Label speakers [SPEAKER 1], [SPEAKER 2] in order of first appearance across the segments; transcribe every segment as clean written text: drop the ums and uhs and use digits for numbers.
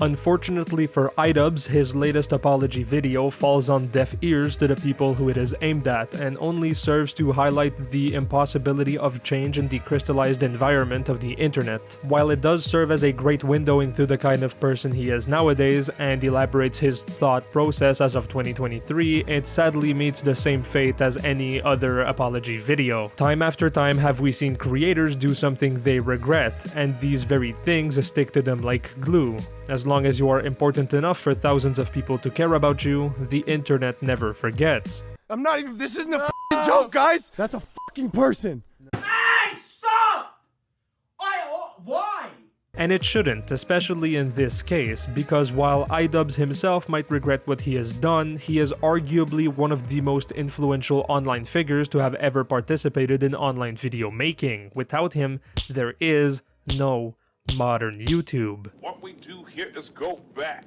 [SPEAKER 1] Unfortunately for iDubbbz, his latest apology video falls on deaf ears to the people who it is aimed at, and only serves to highlight the impossibility of change in the crystallized environment of the internet. While it does serve as a great window into the kind of person he is nowadays, and elaborates his thought process as of 2023, it sadly meets the same fate as any other apology video. Time after time have we seen creators do something they regret, and these very things stick to them like glue. As long as you are important enough for thousands of people to care about you, the internet never forgets.
[SPEAKER 2] I'm not even, this isn't a f***ing joke, guys! That's a f***ing person!
[SPEAKER 3] Hey, stop! Why?
[SPEAKER 1] And it shouldn't, especially in this case, because while iDubbbz himself might regret what he has done, he is arguably one of the most influential online figures to have ever participated in online video making. Without him, there is no modern YouTube.
[SPEAKER 4] What we do here is go back.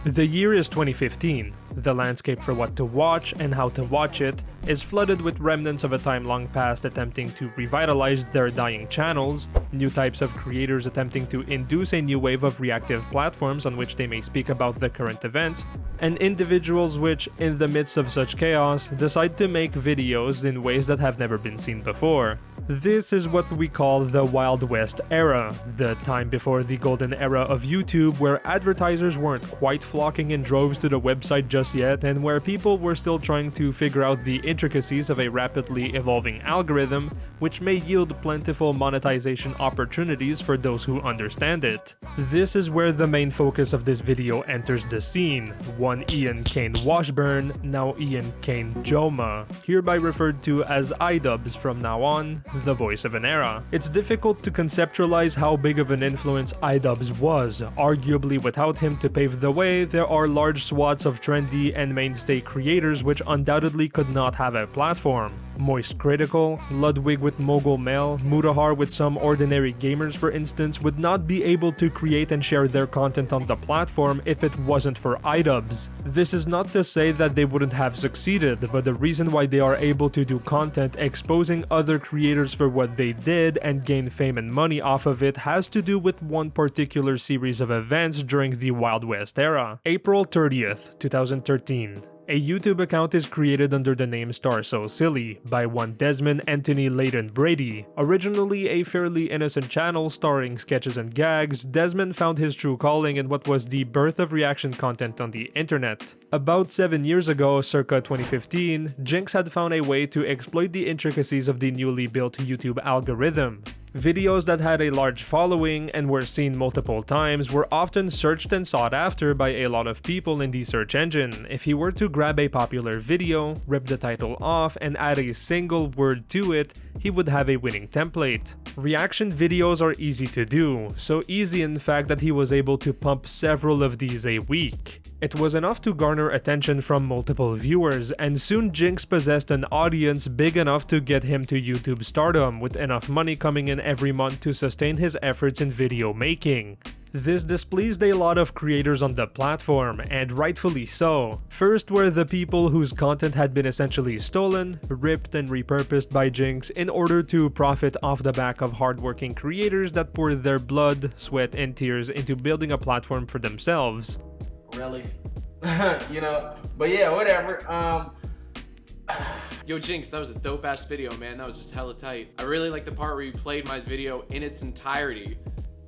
[SPEAKER 1] The year is 2015. The landscape for what to watch and how to watch it is flooded with remnants of a time long past attempting to revitalize their dying channels, new types of creators attempting to induce a new wave of reactive platforms on which they may speak about the current events, and individuals which, in the midst of such chaos, decide to make videos in ways that have never been seen before. This is what we call the Wild West era, the time before the golden era of YouTube, where advertisers weren't quite flocking in droves to the website just yet, and where people were still trying to figure out the intricacies of a rapidly evolving algorithm, which may yield plentiful monetization opportunities for those who understand it. This is where the main focus of this video enters the scene. One Ian Kane Washburn, now Ian Kane Joma, hereby referred to as iDubbbz from now on, the voice of an era. It's difficult to conceptualize how big of an influence iDubbbz was. Arguably without him to pave the way, there are large swaths of trendy and mainstay creators which undoubtedly could not have a platform. Moist Critical, Ludwig with Mogul Mail, Mutahar with Some Ordinary Gamers for instance, would not be able to create and share their content on the platform if it wasn't for iDubbbz. This is not to say that they wouldn't have succeeded, but the reason why they are able to do content exposing other creators for what they did and gain fame and money off of it has to do with one particular series of events during the Wild West era. April 30th, 2013. A YouTube account is created under the name Star So Silly by one Desmond Anthony Layton Brady. Originally a fairly innocent channel starring sketches and gags, Desmond found his true calling in what was the birth of reaction content on the internet. About 7 years ago, circa 2015, Jinx had found a way to exploit the intricacies of the newly built YouTube algorithm. Videos that had a large following and were seen multiple times were often searched and sought after by a lot of people in the search engine. If he were to grab a popular video, rip the title off, and add a single word to it, he would have a winning template. Reaction videos are easy to do, so easy in fact that he was able to pump several of these a week. It was enough to garner attention from multiple viewers, and soon Jinx possessed an audience big enough to get him to YouTube stardom, with enough money coming in every month to sustain his efforts in video making. This displeased a lot of creators on the platform, and rightfully so. First were the people whose content had been essentially stolen, ripped, and repurposed by Jinx in order to profit off the back of hardworking creators that poured their blood, sweat, and tears into building a platform for themselves.
[SPEAKER 3] Really? You know, but yeah, whatever.
[SPEAKER 5] Yo, Jinx, that was a dope ass video, man. That was just hella tight. I really like the part where you played my video in its entirety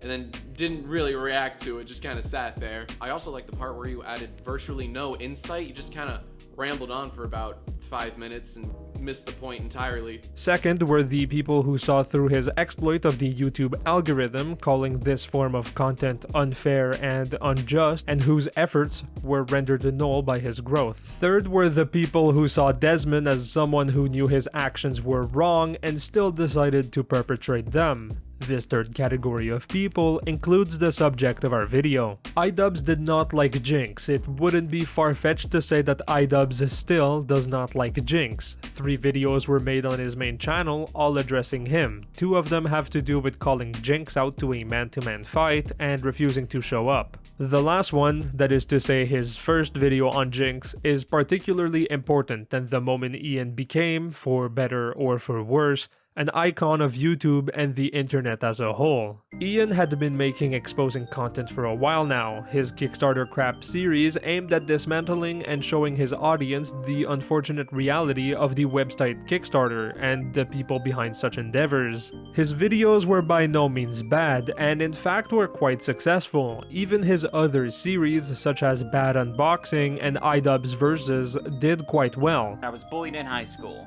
[SPEAKER 5] and then didn't really react to it, just kind of sat there. I also like the part where you added virtually no insight. You just kind of rambled on for about 5 minutes and missed the point entirely.
[SPEAKER 1] Second were the people who saw through his exploit of the YouTube algorithm, calling this form of content unfair and unjust, and whose efforts were rendered null by his growth. Third were the people who saw Desmond as someone who knew his actions were wrong and still decided to perpetrate them. This third category of people includes the subject of our video. iDubbbz did not like Jinx. It wouldn't be far-fetched to say that iDubbbz still does not like Jinx. 3 videos were made on his main channel, all addressing him. 2 of them have to do with calling Jinx out to a man-to-man fight and refusing to show up. The last one, that is to say his first video on Jinx, is particularly important and the moment Ian became, for better or for worse, an icon of YouTube and the internet as a whole. Ian had been making exposing content for a while now. His Kickstarter crap series aimed at dismantling and showing his audience the unfortunate reality of the website Kickstarter and the people behind such endeavors. His videos were by no means bad and in fact were quite successful. Even his other series such as Bad Unboxing and iDubbbz Versus did quite well.
[SPEAKER 6] I was bullied in high school.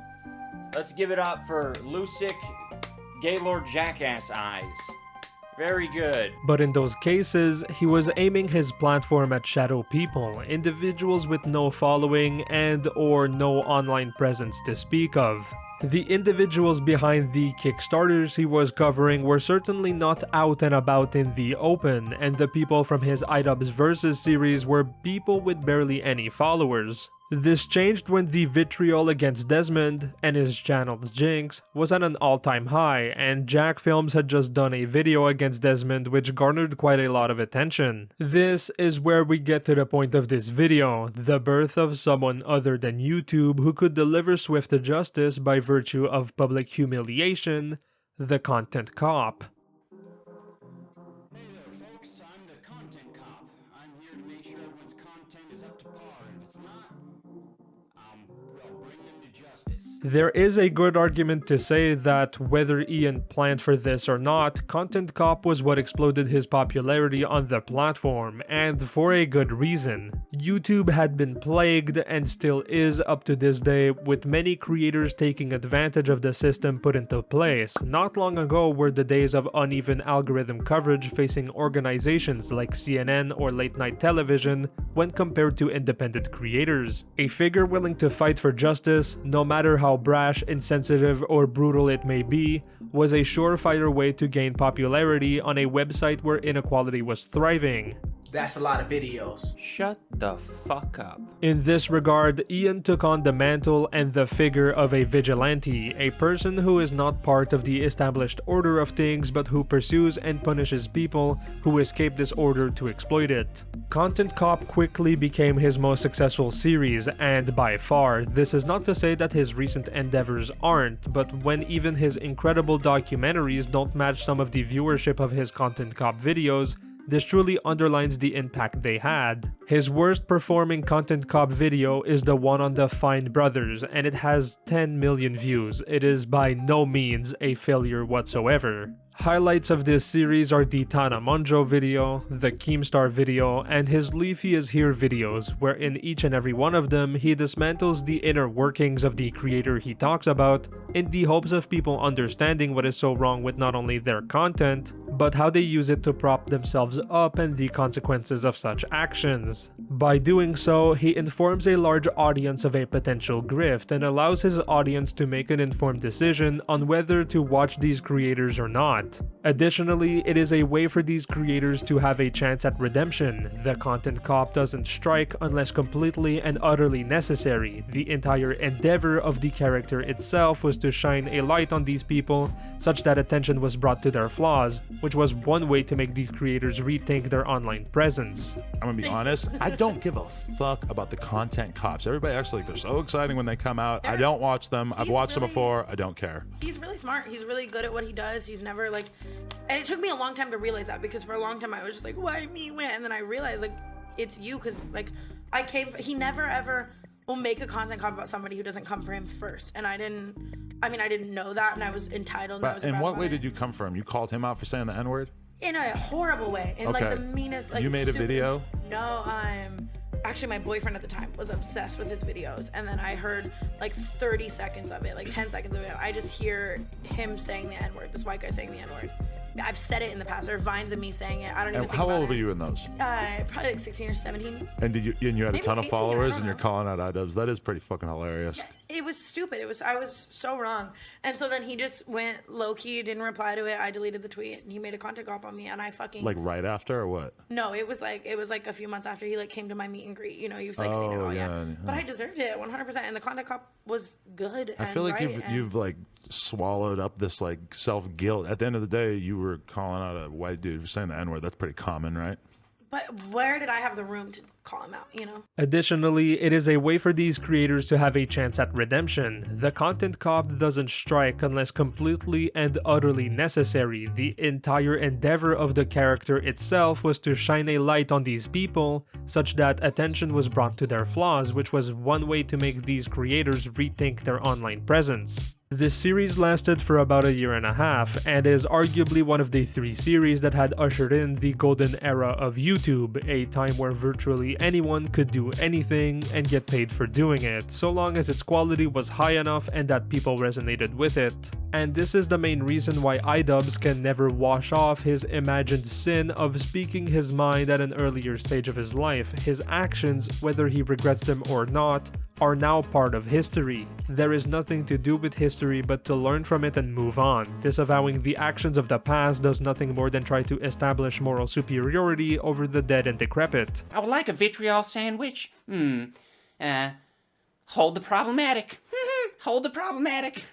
[SPEAKER 6] Let's give it up for Lucic Gaylord Jackass Eyes. Very good.
[SPEAKER 1] But in those cases, he was aiming his platform at shadow people, individuals with no following and or no online presence to speak of. The individuals behind the Kickstarters he was covering were certainly not out and about in the open, and the people from his iDubbbz Versus series were people with barely any followers. This changed when the vitriol against Desmond and his channel Jinx was at an all-time high, and Jack Films had just done a video against Desmond which garnered quite a lot of attention. This is where we get to the point of this video, the birth of someone other than YouTube who could deliver swift justice by virtue of public humiliation, the content cop. There is a good argument to say that whether Ian planned for this or not, Content Cop was what exploded his popularity on the platform, and for a good reason. YouTube had been plagued, and still is up to this day, with many creators taking advantage of the system put into place. Not long ago were the days of uneven algorithm coverage facing organizations like CNN or late night television when compared to independent creators. A figure willing to fight for justice, no matter how brash, insensitive, or brutal it may be, was a surefire way to gain popularity on a website where inequality was thriving.
[SPEAKER 3] That's a lot of videos.
[SPEAKER 6] Shut the fuck up.
[SPEAKER 1] In this regard, Ian took on the mantle and the figure of a vigilante, a person who is not part of the established order of things but who pursues and punishes people who escape this order to exploit it. Content Cop quickly became his most successful series, and by far. This is not to say that his recent endeavors aren't, but when even his incredible documentaries don't match some of the viewership of his Content Cop videos, this truly underlines the impact they had. His worst performing Content Cop video is the one on the Fine Brothers, and it has 10 million views. It is by no means a failure whatsoever. Highlights of this series are the Tana Monjo video, the Keemstar video, and his Leafy is Here videos, where in each and every one of them he dismantles the inner workings of the creator he talks about in the hopes of people understanding what is so wrong with not only their content, but how they use it to prop themselves up and the consequences of such actions. By doing so, he informs a large audience of a potential grift and allows his audience to make an informed decision on whether to watch these creators or not. Additionally, it is a way for these creators to have a chance at redemption. The Content Cop doesn't strike unless completely and utterly necessary. The entire endeavor of the character itself was to shine a light on these people such that attention was brought to their flaws, which was one way to make these creators rethink their online presence.
[SPEAKER 7] I'm gonna be honest, I don't give a fuck about the Content Cops. Everybody acts like they're so exciting when they come out. I don't watch them. I've watched them before. I don't care.
[SPEAKER 8] He's really smart. He's really good at what he does. He's never like, and it took me a long time to realize that, because for a long time I was just like, why me? And then I realized like, it's you, because like he never ever will make a Content Cop about somebody who doesn't come for him first. And I didn't know that, and I was entitled.
[SPEAKER 7] But in what way did you come for him? You called him out for saying the N-word?
[SPEAKER 8] In a horrible way. In like the meanest, like,
[SPEAKER 7] you made a video?
[SPEAKER 8] No, actually my boyfriend at the time was obsessed with his videos, and then I heard like 30 seconds of it, like 10 seconds of it. I just hear him saying the N-word, this white guy saying the N-word. I've said it in the past. There are vines of me saying it. I don't even think
[SPEAKER 7] how
[SPEAKER 8] about
[SPEAKER 7] old were you in those?
[SPEAKER 8] Probably like 16 or 17.
[SPEAKER 7] And you had a ton of
[SPEAKER 8] 18,
[SPEAKER 7] followers and you're
[SPEAKER 8] know.
[SPEAKER 7] calling out iDubbbz. That is pretty fucking hilarious.
[SPEAKER 8] It was stupid. I was so wrong. And so then he just went low-key, didn't reply to it. I deleted the tweet, and he made a content cop on me, and I fucking...
[SPEAKER 7] Like right after or what?
[SPEAKER 8] No, it was like a few months after he like came to my meet and greet. You know, he was like seen it all, yeah. But I deserved it 100%, and the content cop was good.
[SPEAKER 7] I feel like you've like swallowed up this like self-guilt. At the end of the day, you were calling out a white dude for saying the N-word. That's pretty common, right?
[SPEAKER 8] But where did I have the room to call him out, you know?
[SPEAKER 1] Additionally, it is a way for these creators to have a chance at redemption. The content cop doesn't strike unless completely and utterly necessary. The entire endeavor of the character itself was to shine a light on these people, such that attention was brought to their flaws, which was one way to make these creators rethink their online presence. This series lasted for about a year and a half, and is arguably one of the 3 series that had ushered in the golden era of YouTube, a time where virtually anyone could do anything and get paid for doing it, so long as its quality was high enough and that people resonated with it. And this is the main reason why iDubbbz can never wash off his imagined sin of speaking his mind at an earlier stage of his life. His actions, whether he regrets them or not, are now part of history. There is nothing to do with history but to learn from it and move on. Disavowing the actions of the past does nothing more than try to establish moral superiority over the dead and decrepit.
[SPEAKER 9] I would like a vitriol sandwich. Hold the problematic. Hold the problematic.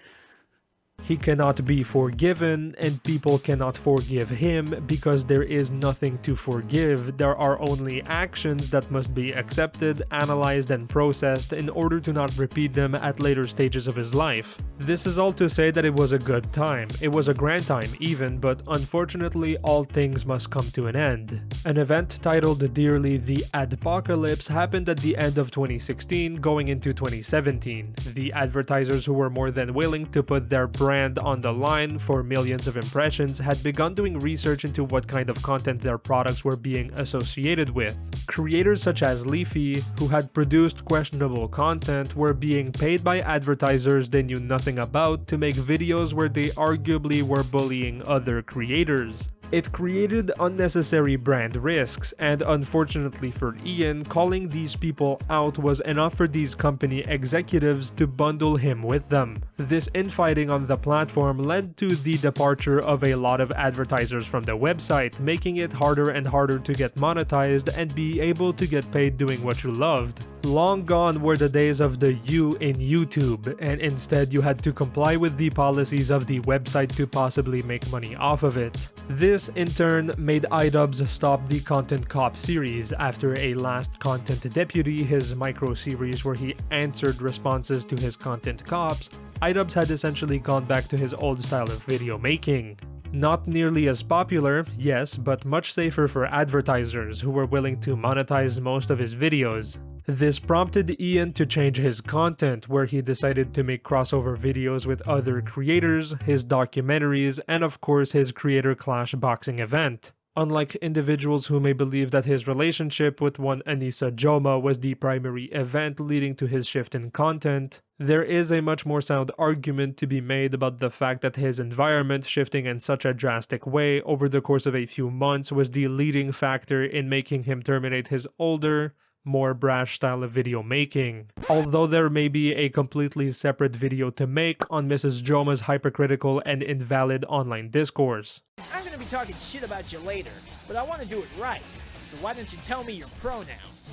[SPEAKER 1] He cannot be forgiven, and people cannot forgive him because there is nothing to forgive. There are only actions that must be accepted, analyzed, and processed in order to not repeat them at later stages of his life. This is all to say that it was a good time. It was a grand time even, but unfortunately all things must come to an end. An event titled Dearly the Adpocalypse happened at the end of 2016 going into 2017. The advertisers who were more than willing to put their brand on the line for millions of impressions had begun doing research into what kind of content their products were being associated with. Creators such as Leafy, who had produced questionable content, were being paid by advertisers they knew nothing about to make videos where they arguably were bullying other creators. It created unnecessary brand risks, and unfortunately for Ian, calling these people out was enough for these company executives to bundle him with them. This infighting on the platform led to the departure of a lot of advertisers from the website, making it harder and harder to get monetized and be able to get paid doing what you loved. Long gone were the days of the you in YouTube, and instead you had to comply with the policies of the website to possibly make money off of it. This in turn made iDubbbz stop the Content Cop series after a Last Content Deputy, his micro series where he answered responses to his content cops. iDubbbz had essentially gone back to his old style of video making. Not nearly as popular, yes, but much safer for advertisers who were willing to monetize most of his videos. This prompted Ian to change his content, where he decided to make crossover videos with other creators, his documentaries, and of course his Creator Clash boxing event. Unlike individuals who may believe that his relationship with one Anissa Joma was the primary event leading to his shift in content, there is a much more sound argument to be made about the fact that his environment shifting in such a drastic way over the course of a few months was the leading factor in making him terminate his older, more brash style of video making. Although there may be a completely separate video to make on Mrs. Joma's hypercritical and invalid online discourse.
[SPEAKER 10] I'm gonna be talking shit about you later, but I want to do it right, so why don't you tell me your pronouns?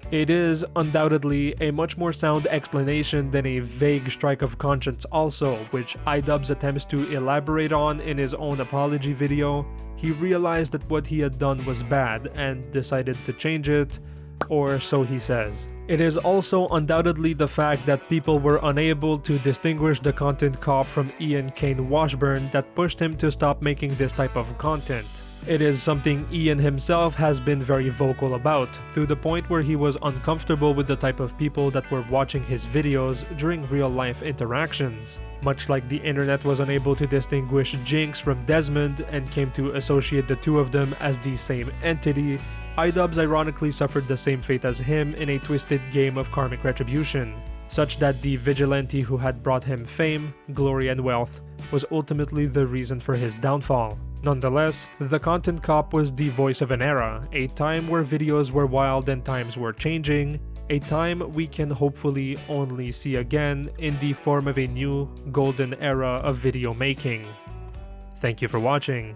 [SPEAKER 1] It is undoubtedly a much more sound explanation than a vague strike of conscience also, which iDubbbz attempts to elaborate on in his own apology video. He realized that what he had done was bad and decided to change it, or so he says. It is also undoubtedly the fact that people were unable to distinguish the content cop from Ian Kane Washburn that pushed him to stop making this type of content. It is something Ian himself has been very vocal about, to the point where he was uncomfortable with the type of people that were watching his videos during real-life interactions. Much like the internet was unable to distinguish Jinx from Desmond and came to associate the two of them as the same entity, iDubbbz ironically suffered the same fate as him in a twisted game of karmic retribution, such that the vigilante who had brought him fame, glory, and wealth was ultimately the reason for his downfall. Nonetheless, the content cop was the voice of an era, a time where videos were wild and times were changing, a time we can hopefully only see again in the form of a new golden era of video making. Thank you for watching.